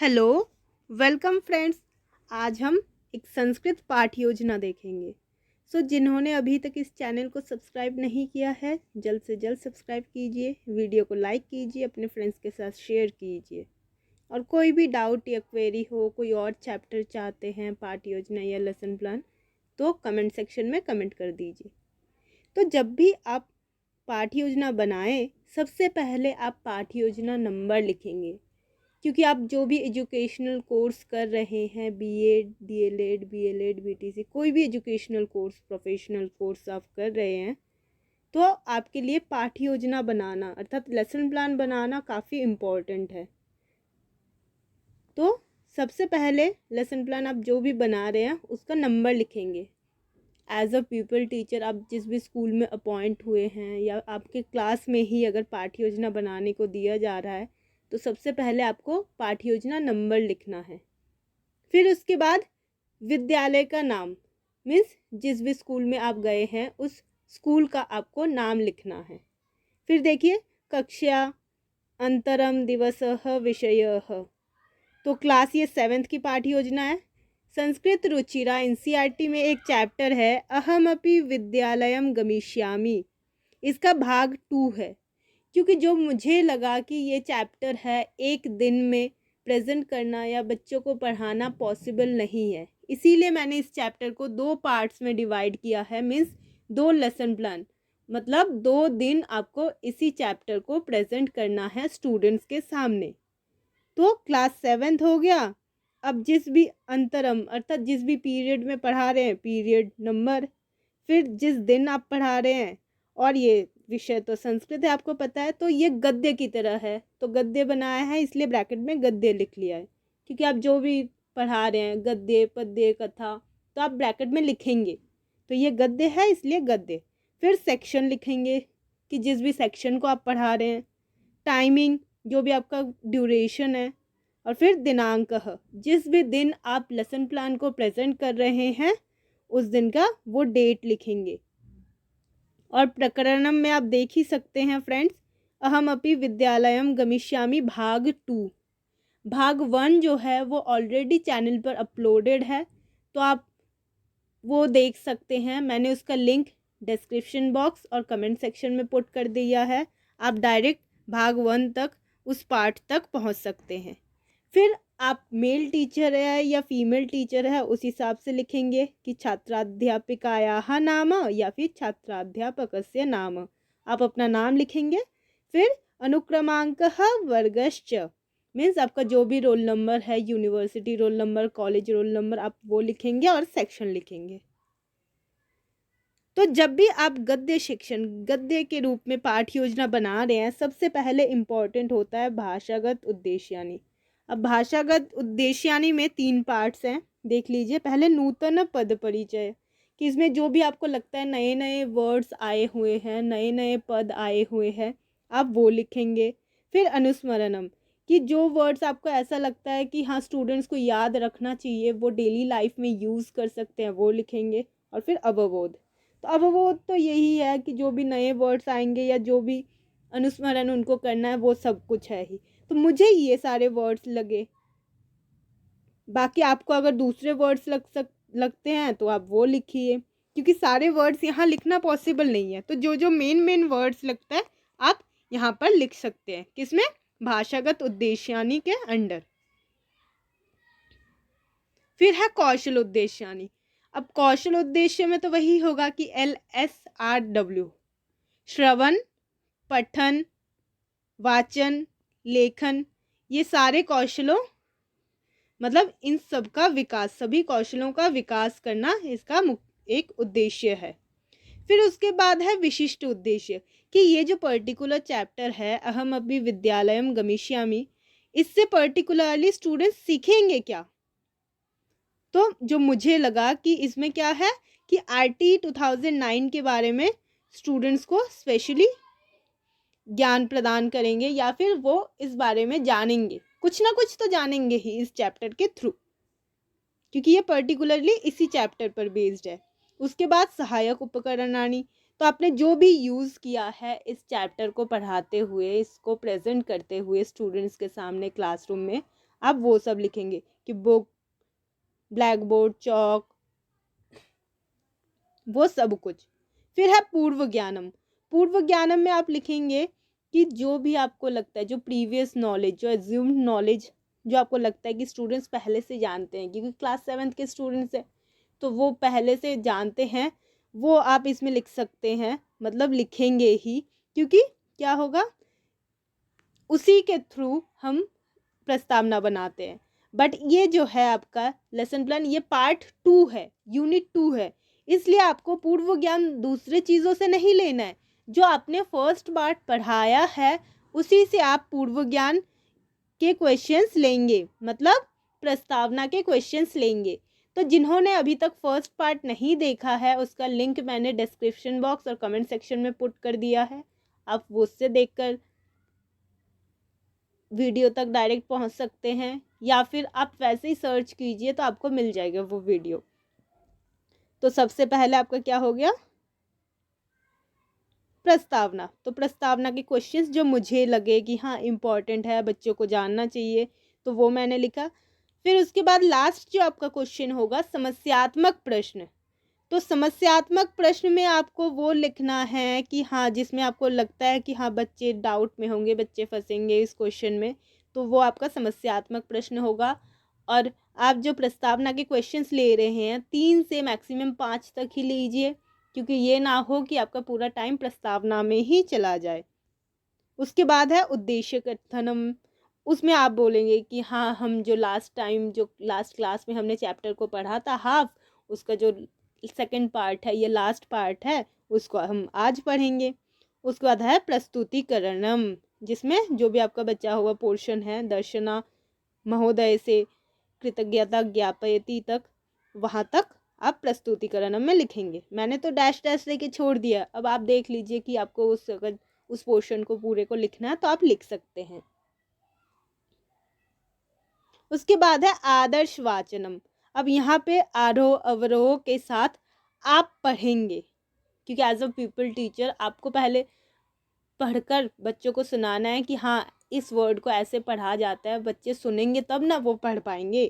Hello, welcome friends. आज हम एक संस्कृत पाठ योजना देखेंगे। जिन्होंने अभी तक इस चैनल को सब्सक्राइब नहीं किया है, जल्द से जल्द सब्सक्राइब कीजिए, वीडियो को लाइक कीजिए, अपने फ्रेंड्स के साथ शेयर कीजिए। और कोई भी डाउट या क्वेरी हो, कोई और चैप्टर चाहते हैं पाठ योजना या लेसन प्लान, तो कमेंट सेक्शन में कमेंट कर दीजिए। तो जब भी आप पाठ योजना बनाएं, सबसे पहले आप पाठ योजना नंबर लिखेंगे, क्योंकि आप जो भी एजुकेशनल कोर्स कर रहे हैं, बीएड, डीएलएड, बीएलएड, बीटीसी, कोई भी एजुकेशनल कोर्स, प्रोफेशनल कोर्स आप कर रहे हैं, तो आपके लिए पाठ योजना बनाना अर्थात लेसन प्लान बनाना काफ़ी इम्पोर्टेंट है। तो सबसे पहले लेसन प्लान आप जो भी बना रहे हैं उसका नंबर लिखेंगे। एज अ प्यूपल टीचर आप जिस भी स्कूल में अपॉइंट हुए हैं या आपके क्लास में ही अगर पाठ योजना बनाने को दिया जा रहा है, तो सबसे पहले आपको पाठ योजना नंबर लिखना है। फिर उसके बाद विद्यालय का नाम, मीन्स जिस भी स्कूल में आप गए हैं उस स्कूल का आपको नाम लिखना है। फिर देखिए, कक्षा, अंतरम दिवसः विषयः, तो क्लास ये 7th की पाठ योजना है। संस्कृत रुचिरा एनसीईआरटी में एक चैप्टर है अहमपि विद्यालयम गमिष्यामि, इसका भाग 2 है। क्योंकि जो मुझे लगा कि ये चैप्टर है एक दिन में प्रेजेंट करना या बच्चों को पढ़ाना पॉसिबल नहीं है, इसीलिए मैंने इस चैप्टर को 2 पार्ट्स में डिवाइड किया है। मीन्स 2 लेसन प्लान, मतलब 2 दिन आपको इसी चैप्टर को प्रेजेंट करना है स्टूडेंट्स के सामने। तो क्लास 7th हो गया। अब जिस भी अंतरम अर्थात जिस भी पीरियड में पढ़ा रहे हैं, पीरियड नंबर, फिर जिस दिन आप पढ़ा रहे हैं, और ये विषय तो संस्कृत है आपको पता है, तो ये गद्य की तरह है, तो गद्य बनाया है इसलिए ब्रैकेट में गद्य लिख लिया है। क्योंकि आप जो भी पढ़ा रहे हैं, गद्य, पद्य, कथा, तो आप ब्रैकेट में लिखेंगे, तो ये गद्य है इसलिए गद्य। फिर सेक्शन लिखेंगे कि जिस भी सेक्शन को आप पढ़ा रहे हैं, टाइमिंग जो भी आपका ड्यूरेशन है, और फिर दिनांक, जिस भी दिन आप लेसन प्लान को प्रेजेंट कर रहे हैं उस दिन का वो डेट लिखेंगे। और प्रकरणम में आप देख ही सकते हैं फ्रेंड्स, अहम अपि विद्यालयम गमिष्यामि भाग 2, भाग 1 जो है वो ऑलरेडी चैनल पर अपलोडेड है, तो आप वो देख सकते हैं। मैंने उसका लिंक डिस्क्रिप्शन बॉक्स और कमेंट सेक्शन में पुट कर दिया है। आप डायरेक्ट भाग 1 तक, उस पार्ट तक पहुंच सकते हैं। फिर आप मेल टीचर है या फीमेल टीचर है उस हिसाब से लिखेंगे कि छात्राध्यापिकायाः नाम या फिर छात्राध्यापकस्य नाम, आप अपना नाम लिखेंगे। फिर अनुक्रमांकः वर्गश्च, मीन्स आपका जो भी रोल नंबर है, university roll number, college roll number, आप वो लिखेंगे और सेक्शन लिखेंगे। तो जब भी आप गद्य शिक्षण, गद्य के रूप में पाठ योजना बना रहे हैं, सबसे पहले इम्पॉर्टेंट होता है भाषागत उद्देश्यानि। अब भाषागत उद्देश्यानि में 3 पार्ट्स हैं, देख लीजिए। पहले नूतन पद परिचय, कि इसमें जो भी आपको लगता है नए नए वर्ड्स आए हुए हैं, नए नए पद आए हुए हैं, आप वो लिखेंगे। फिर अनुस्मरणम, कि जो वर्ड्स आपको ऐसा लगता है कि हाँ स्टूडेंट्स को याद रखना चाहिए, वो डेली लाइफ में यूज़ कर सकते हैं, वो लिखेंगे। और फिर अवबोध, तो अवबोध तो यही है कि जो भी नए वर्ड्स आएंगे या जो भी अनुस्मरण उनको करना है वो सब कुछ है ही। तो मुझे ये सारे वर्ड्स लगे, बाकी आपको अगर दूसरे वर्ड्स लगते हैं तो आप वो लिखिए, क्योंकि सारे वर्ड्स यहाँ लिखना पॉसिबल नहीं है। तो जो जो मेन वर्ड्स लगता है आप यहाँ पर लिख सकते हैं, किसमें, भाषागत उद्देश्यानि के अंडर। फिर है कौशल उद्देश्यानि। अब कौशल उद्देश्य में तो वही होगा कि LSRW, श्रवण, पठन, वाचन, लेखन, ये सारे कौशलों, मतलब इन सब का विकास, सभी कौशलों का विकास करना इसका एक उद्देश्य है। फिर उसके बाद है विशिष्ट उद्देश्य, कि ये जो पर्टिकुलर चैप्टर है अहम अपि विद्यालयम गमिष्यामि, इससे पर्टिकुलरली स्टूडेंट्स सीखेंगे क्या। तो जो मुझे लगा कि इसमें क्या है कि RT 2009 के बारे में स्टूडेंट्स को स्पेशली ज्ञान प्रदान करेंगे, या फिर वो इस बारे में जानेंगे, कुछ ना कुछ तो जानेंगे ही इस चैप्टर के थ्रू, क्योंकि ये पर्टिकुलरली इसी चैप्टर पर बेस्ड है। उसके बाद सहायक उपकरणानि, तो आपने जो भी यूज़ किया है इस चैप्टर को पढ़ाते हुए, इसको प्रेजेंट करते हुए स्टूडेंट्स के सामने क्लासरूम में, आप वो सब लिखेंगे कि बुक, ब्लैक बोर्ड, चौक, वो सब कुछ। फिर है पूर्व ज्ञानम। पूर्व ज्ञानम में आप लिखेंगे कि जो भी आपको लगता है, जो प्रीवियस नॉलेज, जो एज्यूम्ड नॉलेज, जो आपको लगता है कि स्टूडेंट्स पहले से जानते हैं, क्योंकि क्लास 7th के स्टूडेंट्स हैं तो वो पहले से जानते हैं, वो आप इसमें लिख सकते हैं, मतलब लिखेंगे ही, क्योंकि क्या होगा, उसी के थ्रू हम प्रस्तावना बनाते हैं। बट ये जो है आपका लेसन प्लान, ये पार्ट 2 है, यूनिट 2 है, इसलिए आपको पूर्व ज्ञान दूसरे चीज़ों से नहीं लेना है। जो आपने फर्स्ट पार्ट पढ़ाया है उसी से आप पूर्व ज्ञान के क्वेश्चंस लेंगे, मतलब प्रस्तावना के क्वेश्चंस लेंगे। तो जिन्होंने अभी तक फर्स्ट पार्ट नहीं देखा है उसका लिंक मैंने डिस्क्रिप्शन बॉक्स और कमेंट सेक्शन में पुट कर दिया है, आप वो उससे देखकर वीडियो तक डायरेक्ट पहुंच सकते हैं, या फिर आप वैसे ही सर्च कीजिए तो आपको मिल जाएगा वो वीडियो। तो सबसे पहले आपका क्या हो गया, प्रस्तावना। तो प्रस्तावना के क्वेश्चंस जो मुझे लगे कि हाँ इम्पॉर्टेंट है, बच्चों को जानना चाहिए, तो वो मैंने लिखा। फिर उसके बाद लास्ट जो आपका क्वेश्चन होगा समस्यात्मक प्रश्न। तो समस्यात्मक प्रश्न में आपको वो लिखना है कि हाँ जिसमें आपको लगता है कि हाँ बच्चे डाउट में होंगे, बच्चे फंसेंगे इस क्वेश्चन में, तो वो आपका समस्यात्मक प्रश्न होगा। और आप जो प्रस्तावना के क्वेश्चंस ले रहे हैं 3 से मैक्सिमम 5 तक ही लीजिए, क्योंकि ये ना हो कि आपका पूरा टाइम प्रस्तावना में ही चला जाए। उसके बाद है उद्देश्य कथनम। उसमें आप बोलेंगे कि हाँ हम जो लास्ट टाइम, जो लास्ट क्लास में हमने चैप्टर को पढ़ा था हाफ, उसका जो सेकंड पार्ट है, ये लास्ट पार्ट है, उसको हम आज पढ़ेंगे। उसके बाद है प्रस्तुतिकरणम, जिसमें जो भी आपका बचा हुआ पोर्शन है, दर्शना महोदय से कृतज्ञता ज्ञापयति तक, वहाँ तक आप प्रस्तुतिकरणम में लिखेंगे। मैंने तो डैश डैश लेके छोड़ दिया, अब आप देख लीजिए कि आपको उस पोर्शन को पूरे को लिखना है तो आप लिख सकते हैं। उसके बाद है आदर्श वाचनम। अब यहाँ पे आरोह अवरोह के साथ आप पढ़ेंगे, क्योंकि एज अ पीपल टीचर आपको पहले पढ़कर बच्चों को सुनाना है कि हाँ इस वर्ड को ऐसे पढ़ा जाता है, बच्चे सुनेंगे तब ना वो पढ़ पाएंगे।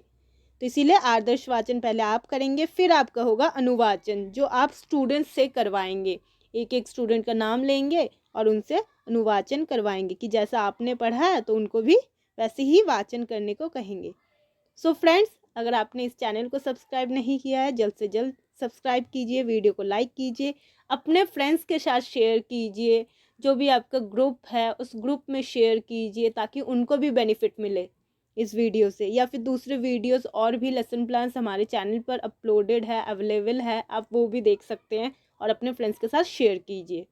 तो इसीलिए आदर्श वाचन पहले आप करेंगे, फिर आपका होगा अनुवाचन, जो आप स्टूडेंट्स से करवाएंगे। एक एक स्टूडेंट का नाम लेंगे और उनसे अनुवाचन करवाएंगे कि जैसा आपने पढ़ा है तो उनको भी वैसे ही वाचन करने को कहेंगे। सो फ्रेंड्स, अगर आपने इस चैनल को सब्सक्राइब नहीं किया है जल्द से जल्द सब्सक्राइब कीजिए, वीडियो को लाइक कीजिए, अपने फ्रेंड्स के साथ शेयर कीजिए, जो भी आपका ग्रुप है उस ग्रुप में शेयर कीजिए ताकि उनको भी बेनिफिट मिले इस वीडियो से। या फिर दूसरे वीडियोस और भी लेसन प्लान्स हमारे चैनल पर अपलोडेड है, अवेलेबल है, आप वो भी देख सकते हैं और अपने फ्रेंड्स के साथ शेयर कीजिए।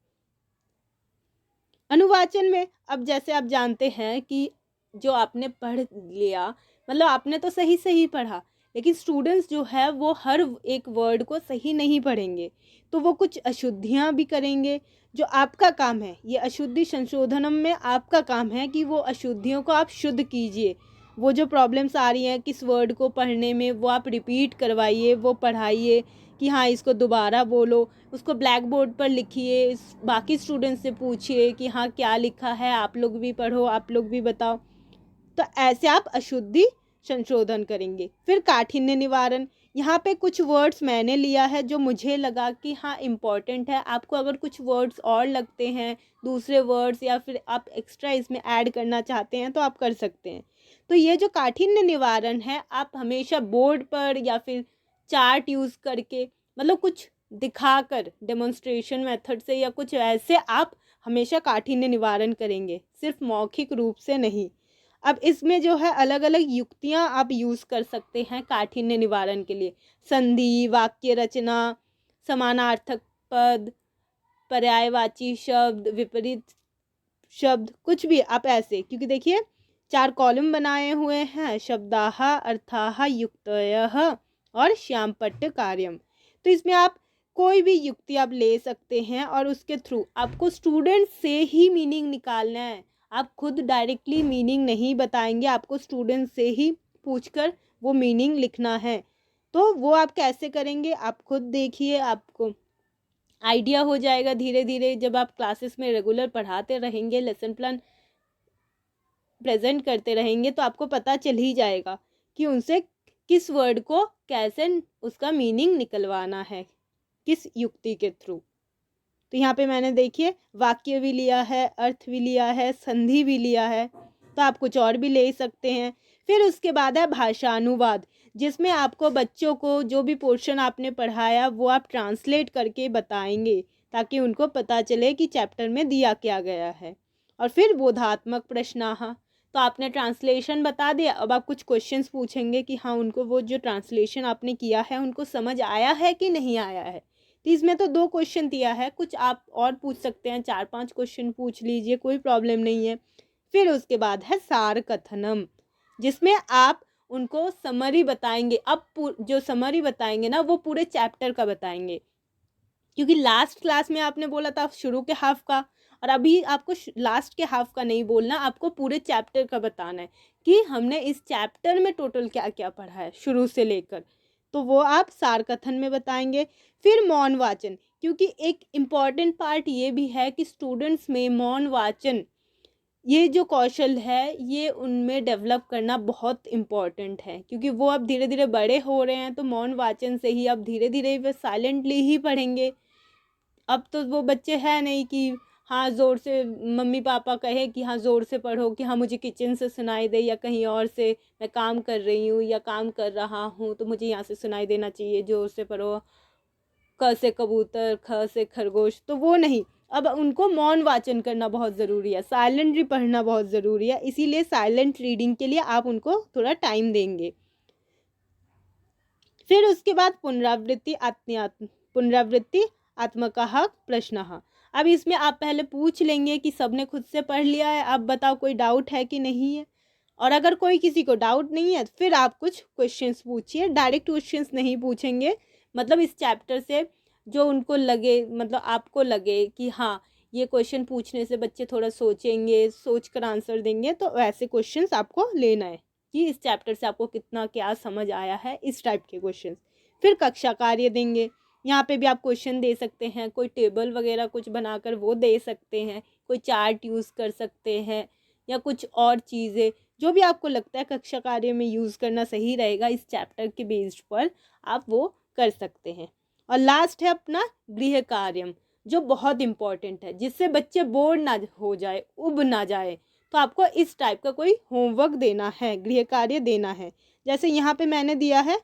अनुवाचन में अब जैसे आप जानते हैं कि जो आपने पढ़ लिया, मतलब आपने तो सही सही पढ़ा, लेकिन स्टूडेंट्स जो है वो हर एक वर्ड को सही नहीं पढ़ेंगे, तो वो कुछ अशुद्धियाँ भी करेंगे। जो आपका काम है, ये अशुद्धि संशोधनम में आपका काम है कि वो अशुद्धियों को आप शुद्ध कीजिए। वो जो प्रॉब्लम्स आ रही हैं किस वर्ड को पढ़ने में, वो आप रिपीट करवाइए, वो पढ़ाइए कि हाँ इसको दोबारा बोलो, उसको ब्लैक बोर्ड पर लिखिए, बाकी स्टूडेंट्स से पूछिए कि हाँ क्या लिखा है, आप लोग भी पढ़ो, आप लोग भी बताओ। तो ऐसे आप अशुद्धि संशोधन करेंगे। फिर काठिन्य निवारण, यहाँ पे कुछ वर्ड्स मैंने लिया है जो मुझे लगा कि हाँ इम्पॉर्टेंट है। आपको अगर कुछ वर्ड्स और लगते हैं, दूसरे वर्ड्स, या फिर आप एक्स्ट्रा इसमें ऐड करना चाहते हैं तो आप कर सकते हैं। तो ये जो काठिन्य निवारण है आप हमेशा बोर्ड पर या फिर चार्ट यूज़ करके, मतलब कुछ दिखाकर डेमोन्स्ट्रेशन मेथड से या कुछ ऐसे आप हमेशा काठिन्य निवारण करेंगे, सिर्फ मौखिक रूप से नहीं। अब इसमें जो है अलग अलग युक्तियाँ आप यूज़ कर सकते हैं काठिन्य निवारण के लिए। संधि, वाक्य रचना, समानार्थक पद, पर्यायवाची शब्द, विपरीत शब्द, कुछ भी आप ऐसे, क्योंकि देखिए 4 कॉलम बनाए हुए हैं, शब्दाः अर्थाः युक्तयः और श्यामपट्ट कार्यम। तो इसमें आप कोई भी युक्ति आप ले सकते हैं और उसके थ्रू आपको स्टूडेंट से ही मीनिंग निकालना है। आप खुद डायरेक्टली मीनिंग नहीं बताएंगे, आपको स्टूडेंट से ही पूछकर वो मीनिंग लिखना है। तो वो आप कैसे करेंगे आप खुद देखिए, आपको आइडिया हो जाएगा धीरे धीरे। जब आप क्लासेस में रेगुलर पढ़ाते रहेंगे, लेसन प्लान प्रेजेंट करते रहेंगे तो आपको पता चल ही जाएगा कि उनसे किस वर्ड को कैसे उसका मीनिंग निकलवाना है, किस युक्ति के थ्रू। तो यहाँ पे मैंने देखिए वाक्य भी लिया है, अर्थ भी लिया है, संधि भी लिया है, तो आप कुछ और भी ले सकते हैं। फिर उसके बाद है भाषानुवाद, जिसमें आपको बच्चों को जो भी पोर्शन आपने पढ़ाया वो आप ट्रांसलेट करके बताएंगे ताकि उनको पता चले कि चैप्टर में दिया क्या गया है। और फिर बोधात्मक प्रश्नाहा, तो आपने ट्रांसलेशन बता दिया, अब आप कुछ क्वेश्चंस पूछेंगे कि हाँ उनको वो जो ट्रांसलेशन आपने किया है उनको समझ आया है कि नहीं आया है। तो इसमें तो 2 क्वेश्चन दिया है, कुछ आप और पूछ सकते हैं, 4-5 क्वेश्चन पूछ लीजिए, कोई प्रॉब्लम नहीं है। फिर उसके बाद है सार कथनम, जिसमें आप उनको समरी बताएंगे। अब जो समरी बताएंगे ना वो पूरे चैप्टर का बताएंगे, क्योंकि लास्ट क्लास में आपने बोला था शुरू के हाफ का, और अभी आपको लास्ट के हाफ का नहीं बोलना, आपको पूरे चैप्टर का बताना है कि हमने इस चैप्टर में टोटल क्या क्या पढ़ा है शुरू से लेकर। तो वो आप सार कथन में बताएंगे। फिर मौन वाचन, क्योंकि एक इम्पॉर्टेंट पार्ट ये भी है कि स्टूडेंट्स में मौन वाचन ये जो कौशल है ये उनमें डेवलप करना बहुत इम्पॉर्टेंट है, क्योंकि वो अब धीरे धीरे बड़े हो रहे हैं। तो मौन वाचन से ही अब धीरे धीरे वे साइलेंटली ही पढ़ेंगे। अब तो वो बच्चे हैं नहीं कि हाँ ज़ोर से मम्मी पापा कहे कि हाँ ज़ोर से पढ़ो, कि हाँ मुझे किचन से सुनाई दे या कहीं और से, मैं काम कर रही हूँ या काम कर रहा हूँ तो मुझे यहाँ से सुनाई देना चाहिए, ज़ोर से पढ़ो, क से कबूतर, ख से खरगोश, तो वो नहीं। अब उनको मौन वाचन करना बहुत ज़रूरी है, साइलेंटली पढ़ना बहुत ज़रूरी है, इसीलिए साइलेंट रीडिंग के लिए आप उनको थोड़ा टाइम देंगे। फिर उसके बाद पुनरावृत्ति आत्मकः प्रश्नः। अब इसमें आप पहले पूछ लेंगे कि सबने खुद से पढ़ लिया है, अब बताओ कोई डाउट है कि नहीं है। और अगर कोई किसी को डाउट नहीं है फिर आप कुछ क्वेश्चंस पूछिए, डायरेक्ट क्वेश्चंस नहीं पूछेंगे। मतलब इस चैप्टर से जो उनको लगे, मतलब आपको लगे कि हाँ ये क्वेश्चन पूछने से बच्चे थोड़ा सोचेंगे, सोच कर आंसर देंगे, तो ऐसे क्वेश्चंस आपको लेना है कि इस चैप्टर से आपको कितना क्या समझ आया है, इस टाइप के क्वेश्चंस। फिर कक्षा कार्य देंगे, यहाँ पे भी आप क्वेश्चन दे सकते हैं, कोई टेबल वगैरह कुछ बनाकर वो दे सकते हैं, कोई चार्ट यूज़ कर सकते हैं या कुछ और चीज़ें जो भी आपको लगता है कक्षा कार्य में यूज़ करना सही रहेगा इस चैप्टर के बेस्ड पर आप वो कर सकते हैं। और लास्ट है अपना गृह कार्यम, जो बहुत इम्पॉर्टेंट है, जिससे बच्चे बोर ना हो जाए, उब ना जाए। तो आपको इस टाइप का कोई होमवर्क देना है, गृह कार्य देना है। जैसे यहाँ पे मैंने दिया है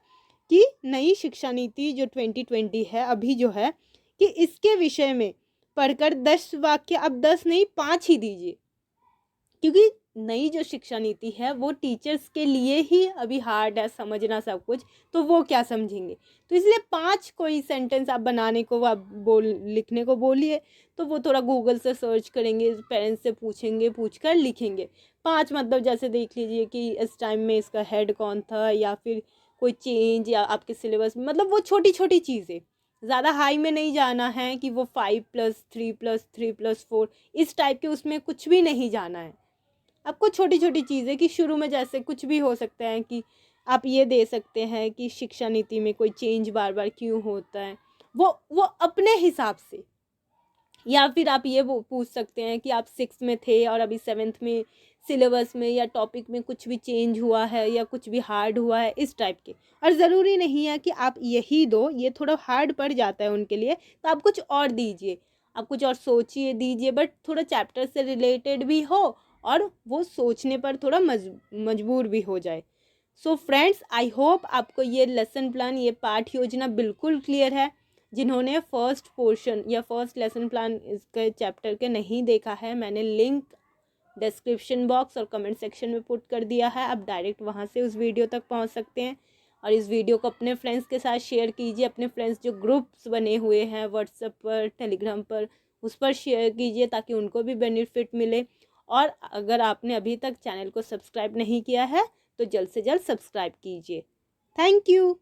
कि नई शिक्षा नीति जो 2020 है अभी जो है, कि इसके विषय में पढ़कर 10 वाक्य, अब 10 नहीं 5 ही दीजिए, क्योंकि नई जो शिक्षा नीति है वो टीचर्स के लिए ही अभी हार्ड है समझना सब कुछ, तो वो क्या समझेंगे। तो इसलिए 5 कोई सेंटेंस आप बनाने को आप लिखने को बोलिए, तो वो थोड़ा गूगल से सर्च करेंगे, पेरेंट्स से पूछेंगे, पूछकर लिखेंगे। 5 मतलब जैसे देख लीजिए कि इस टाइम में इसका हेड कौन था, या फिर कोई चेंज, या आपके सिलेबस में, मतलब वो छोटी छोटी चीज़ें, ज़्यादा हाई में नहीं जाना है कि वो 5+3+3+4 इस टाइप के, उसमें कुछ भी नहीं जाना है। आपको छोटी छोटी चीज़ें कि शुरू में जैसे कुछ भी हो सकता है कि आप ये दे सकते हैं कि शिक्षा नीति में कोई चेंज बार बार क्यों होता है, वो अपने हिसाब से। या फिर आप ये वो पूछ सकते हैं कि आप 6 में थे और अभी 7th में सिलेबस में या टॉपिक में कुछ भी चेंज हुआ है या कुछ भी हार्ड हुआ है, इस टाइप के। और ज़रूरी नहीं है कि आप यही दो, ये थोड़ा हार्ड पड़ जाता है उनके लिए, तो आप कुछ और दीजिए, आप कुछ और सोचिए दीजिए, बट थोड़ा चैप्टर से रिलेटेड भी हो और वो सोचने पर थोड़ा मजबूर भी हो जाए। सो फ्रेंड्स, आई होप आपको ये लेसन प्लान, ये पाठ योजना बिल्कुल क्लियर है। जिन्होंने फर्स्ट पोर्शन या फर्स्ट लेसन प्लान इसके चैप्टर के नहीं देखा है, मैंने लिंक डिस्क्रिप्शन बॉक्स और कमेंट सेक्शन में पुट कर दिया है, आप डायरेक्ट वहाँ से उस वीडियो तक पहुँच सकते हैं। और इस वीडियो को अपने फ्रेंड्स के साथ शेयर कीजिए, अपने फ्रेंड्स जो ग्रुप्स बने हुए हैं व्हाट्सएप पर, टेलीग्राम पर, उस पर शेयर कीजिए ताकि उनको भी बेनिफिट मिले। और अगर आपने अभी तक चैनल को सब्सक्राइब नहीं किया है तो जल्द से जल्द सब्सक्राइब कीजिए। Thank you.